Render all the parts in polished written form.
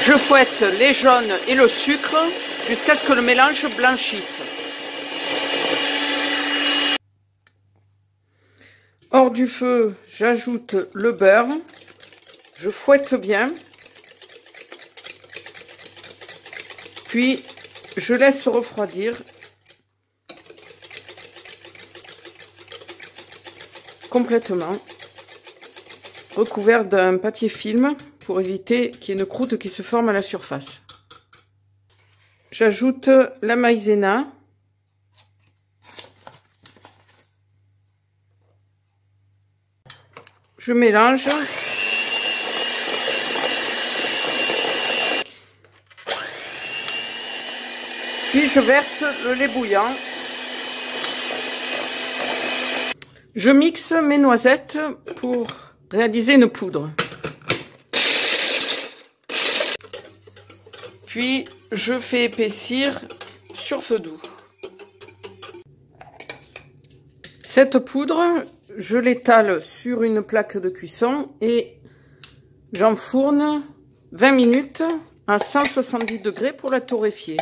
Je fouette les jaunes et le sucre jusqu'à ce que le mélange blanchisse. Hors du feu, j'ajoute le beurre. Je fouette bien. Puis, je laisse refroidir. Complètement. Recouvert d'un papier film pour éviter qu'il y ait une croûte qui se forme à la surface. J'ajoute la maïzena. Je mélange. Puis je verse le lait bouillant. Je mixe mes noisettes pour réaliser une poudre. Puis je fais épaissir sur feu doux. Cette poudre, je l'étale sur une plaque de cuisson et j'enfourne 20 minutes à 170 degrés pour la torréfier.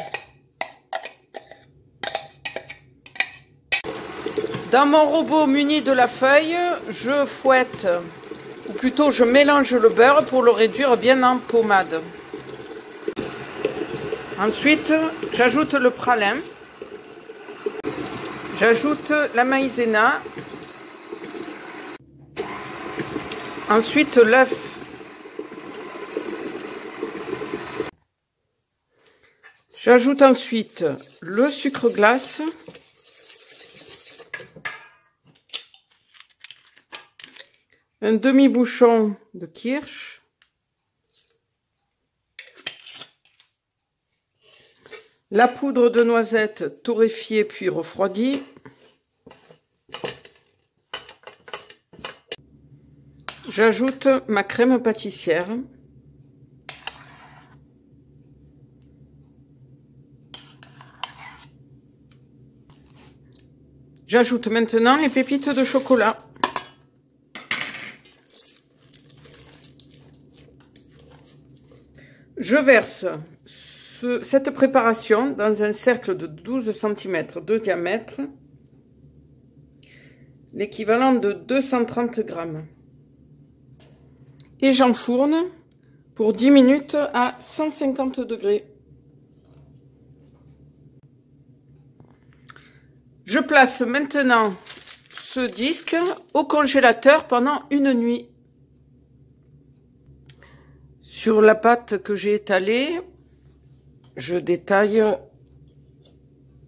Dans mon robot muni de la feuille, je fouette, ou plutôt je mélange le beurre pour le réduire bien en pommade. Ensuite, j'ajoute le pralin, j'ajoute la maïzena, ensuite l'œuf. J'ajoute ensuite le sucre glace, un demi-bouchon de kirsch, la poudre de noisette torréfiée puis refroidie, j'ajoute ma crème pâtissière, j'ajoute maintenant les pépites de chocolat. Je verse cette préparation dans un cercle de 12 cm de diamètre, l'équivalent de 230 grammes. Et j'enfourne pour 10 minutes à 150 degrés. Je place maintenant ce disque au congélateur pendant une nuit. Sur la pâte que j'ai étalée, je détaille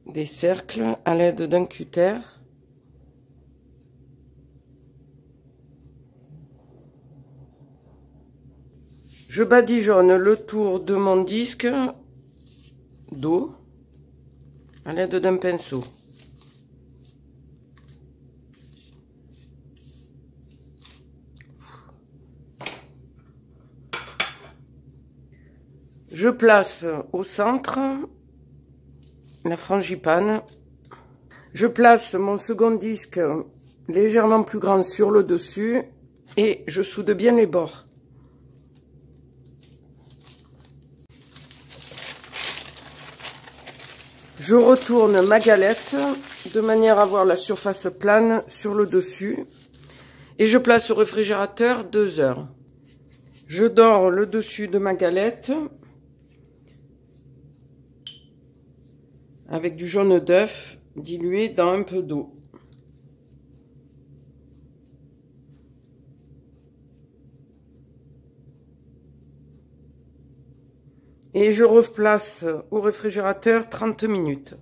des cercles à l'aide d'un cutter. Je badigeonne le tour de mon disque d'eau à l'aide d'un pinceau. Je place au centre la frangipane. Je place mon second disque légèrement plus grand sur le dessus et je soude bien les bords. Je retourne ma galette de manière à avoir la surface plane sur le dessus et je place au réfrigérateur 2 heures. Je dore le dessus de ma galette avec du jaune d'œuf dilué dans un peu d'eau. Et je replace au réfrigérateur 30 minutes.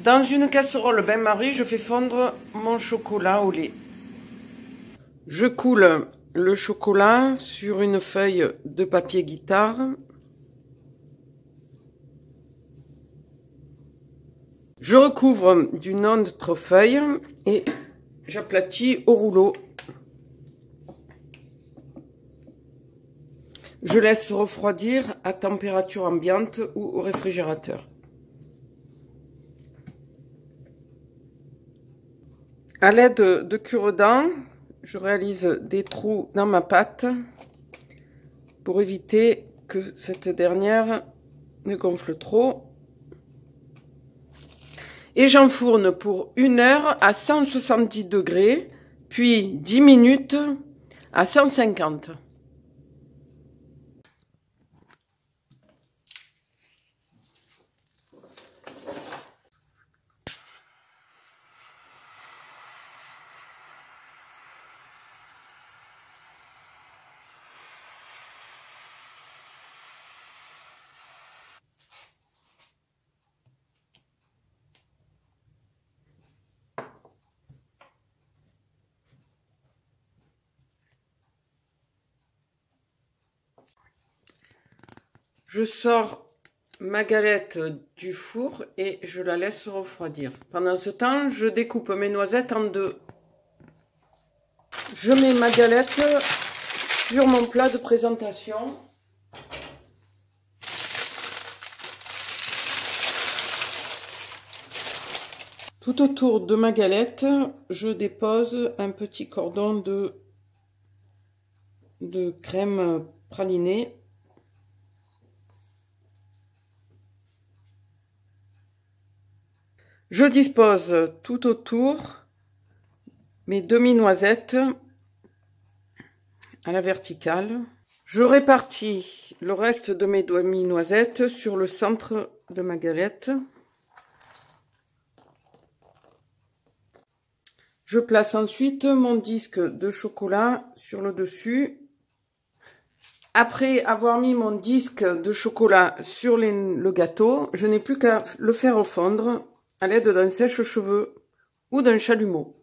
Dans une casserole bain-marie, je fais fondre mon chocolat au lait. Je coule le chocolat sur une feuille de papier guitare. Je recouvre d'une autre feuille et j'aplatis au rouleau. Je laisse refroidir à température ambiante ou au réfrigérateur. À l'aide de cure-dents, je réalise des trous dans ma pâte pour éviter que cette dernière ne gonfle trop. Et j'enfourne pour 1 heure à 170 degrés, puis 10 minutes à 150. Je sors ma galette du four et je la laisse refroidir. Pendant ce temps, je découpe mes noisettes en 2. Je mets ma galette sur mon plat de présentation. Tout autour de ma galette, je dépose un petit cordon de crème pralinée. Je dispose tout autour mes demi-noisettes à la verticale. Je répartis le reste de mes demi-noisettes sur le centre de ma galette. Je place ensuite mon disque de chocolat sur le dessus. Après avoir mis mon disque de chocolat sur le gâteau, je n'ai plus qu'à le faire fondre à l'aide d'un sèche-cheveux ou d'un chalumeau.